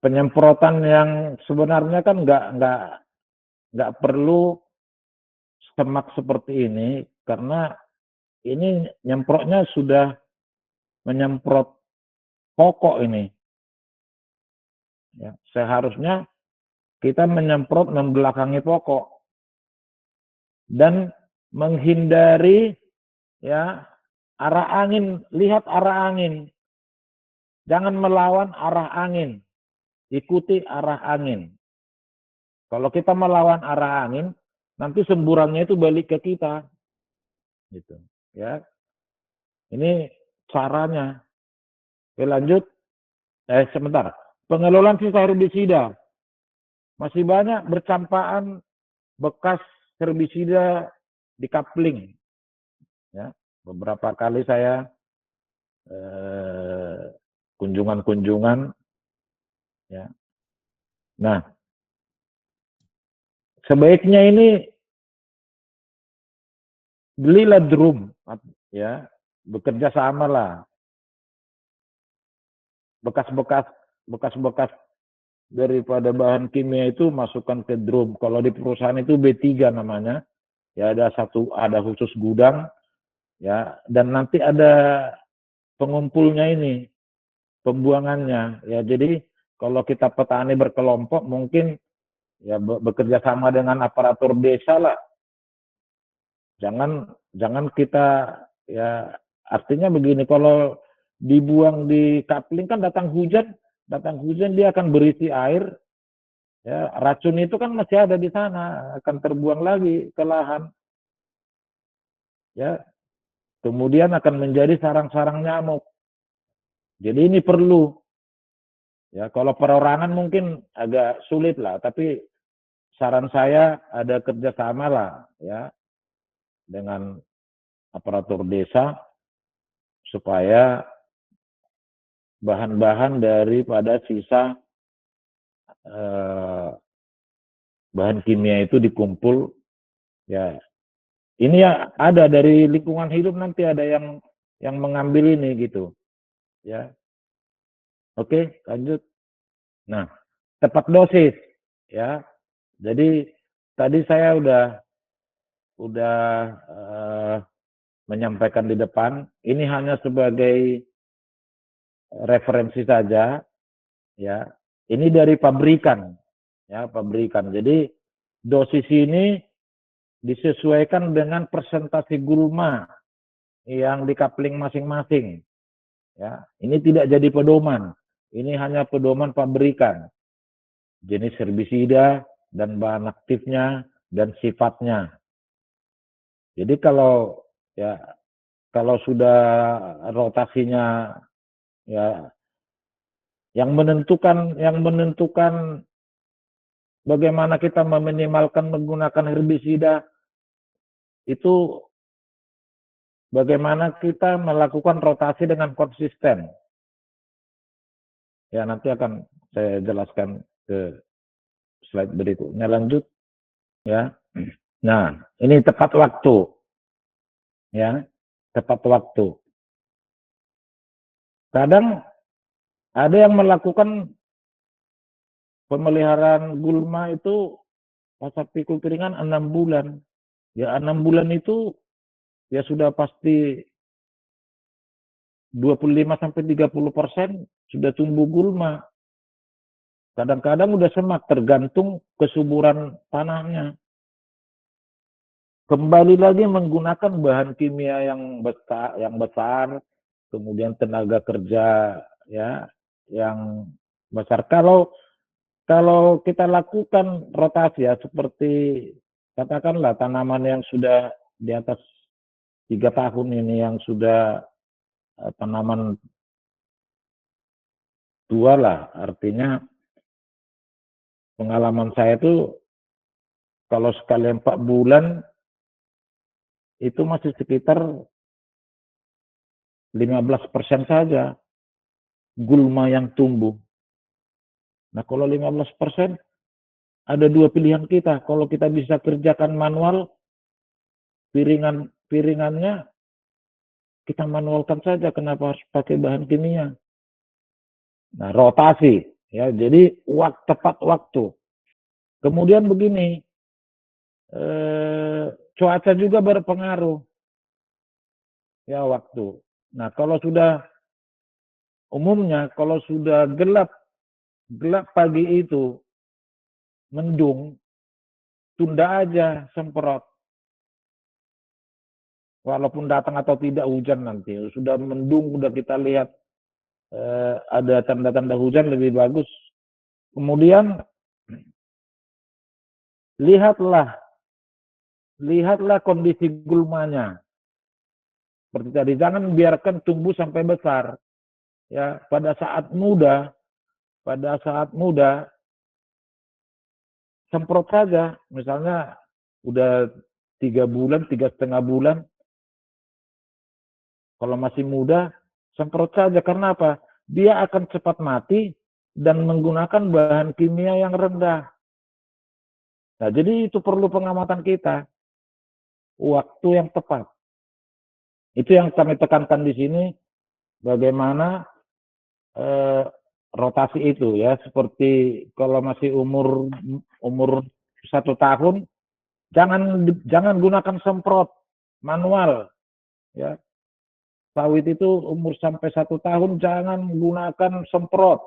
penyemprotan yang sebenarnya kan nggak perlu semak seperti ini, karena ini nyemprotnya sudah menyemprot pokok ini. Ya, seharusnya kita menyemprot membelakangi pokok dan menghindari ya arah angin. Lihat arah angin, jangan melawan arah angin, ikuti arah angin. Kalau kita melawan arah angin, nanti semburannya itu balik ke kita, gitu. Ya, ini caranya. Oke, lanjut. Sebentar. Pengelolaan sisa herbisida. Masih banyak bercampaan bekas herbisida di kapling. Ya, beberapa kali saya kunjungan-kunjungan. Ya. Nah, sebaiknya ini belilah drum, ya, bekerja sama lah. Bekas-bekas daripada bahan kimia itu masukkan ke drum. Kalau di perusahaan itu B3 namanya. Ya, ada khusus gudang, ya, dan nanti ada pengumpulnya ini, pembuangannya. Ya, jadi kalau kita petani berkelompok mungkin ya bekerja sama dengan aparatur desa lah. Jangan kita ya, artinya begini, kalau dibuang di kapling kan datang hujan dia akan berisi air. Ya, racun itu kan masih ada di sana, akan terbuang lagi ke lahan. Ya, kemudian akan menjadi sarang-sarang nyamuk. Jadi ini perlu. Ya, kalau perorangan mungkin agak sulit lah, tapi saran saya ada kerjasama lah ya dengan aparatur desa supaya bahan-bahan daripada sisa bahan kimia itu dikumpul. Ya, ini ya ada dari lingkungan hidup, nanti ada yang mengambil ini gitu. Ya, oke, lanjut. Nah, tepat dosis. Ya, jadi tadi saya udah menyampaikan di depan. Ini hanya sebagai referensi saja. Ya, ini dari pabrikan. Ya, pabrikan. Jadi dosis ini disesuaikan dengan persentase gulma yang di kapling masing-masing. Ya, ini tidak jadi pedoman. Ini hanya pedoman pabrikan. Jenis herbisida dan bahan aktifnya dan sifatnya. Jadi kalau sudah rotasinya ya, yang menentukan bagaimana kita meminimalkan menggunakan herbisida itu bagaimana kita melakukan rotasi dengan konsisten. Ya, nanti akan saya jelaskan ke slide berikutnya. Lanjut ya. Nah, ini tepat waktu. Ya, tepat waktu. Kadang ada yang melakukan pemeliharaan gulma itu pas pikul piringan 6 bulan. Ya, 6 bulan itu ya sudah pasti 25-30% sudah tumbuh gulma. Kadang-kadang udah semak, tergantung kesuburan tanahnya. Kembali lagi menggunakan bahan kimia yang besar, kemudian tenaga kerja ya yang besar. Kalau kita lakukan rotasi ya, seperti katakanlah tanaman yang sudah di atas 3 tahun ini, yang sudah tanaman tua lah, artinya pengalaman saya itu kalau sekali 4 bulan itu masih sekitar 15% saja gulma yang tumbuh. Nah, kalau 15%, ada 2 pilihan kita. Kalau kita bisa kerjakan manual, piringannya kita manualkan saja, kenapa harus pakai bahan kimia? Nah, rotasi. Ya, jadi tepat waktu. Kemudian begini, cuaca juga berpengaruh ya waktu. Nah, umumnya kalau sudah gelap pagi itu, mendung, tunda aja semprot. Walaupun datang atau tidak hujan nanti, sudah mendung, sudah kita lihat ada tanda-tanda hujan, lebih bagus. Kemudian lihatlah kondisi gulmanya. Seperti tadi, jangan biarkan tumbuh sampai besar. Ya, pada saat muda semprot saja. Misalnya udah 3 bulan, 3,5 bulan, kalau masih muda, semprot saja. Karena apa? Dia akan cepat mati dan menggunakan bahan kimia yang rendah. Nah, jadi itu perlu pengamatan kita, waktu yang tepat. Itu yang kami tekankan di sini, bagaimana rotasi itu ya. Seperti kalau masih umur 1 tahun, jangan gunakan semprot manual ya. Sawit itu umur sampai 1 tahun jangan gunakan semprot.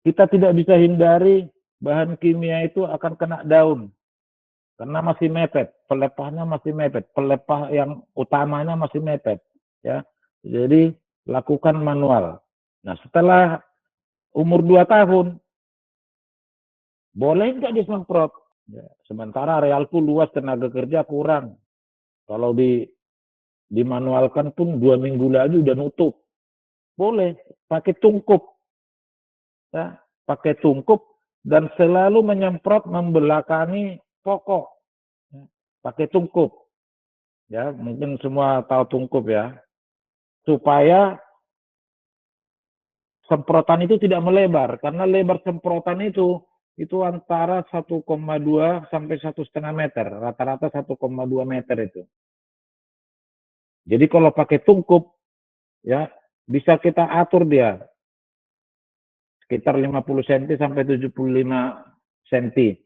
Kita tidak bisa hindari bahan kimia itu akan kena daun karena masih mepet, pelepahnya masih mepet, pelepah yang utamanya masih mepet ya. Jadi lakukan manual. Nah, setelah umur 2 tahun boleh nggak disemprot? Ya, sementara arealku luas, tenaga kerja kurang. Kalau dimanualkan pun 2 minggu lagi udah nutup. Boleh pakai tungkup, ya, pakai tungkup dan selalu menyemprot membelakangi pokok. Ya, pakai tungkup, ya mungkin semua tahu tungkup ya, supaya semprotan itu tidak melebar, karena lebar semprotan itu antara 1,2 sampai 1,5 meter, rata-rata 1,2 meter itu. Jadi kalau pakai tungkup, ya bisa kita atur dia sekitar 50 cm sampai 75 cm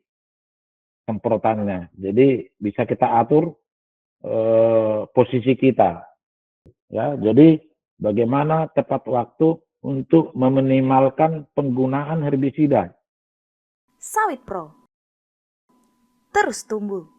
semprotannya. Jadi bisa kita atur posisi kita. Ya, jadi bagaimana tepat waktu untuk meminimalkan penggunaan herbisida. Sawit Pro terus tumbuh.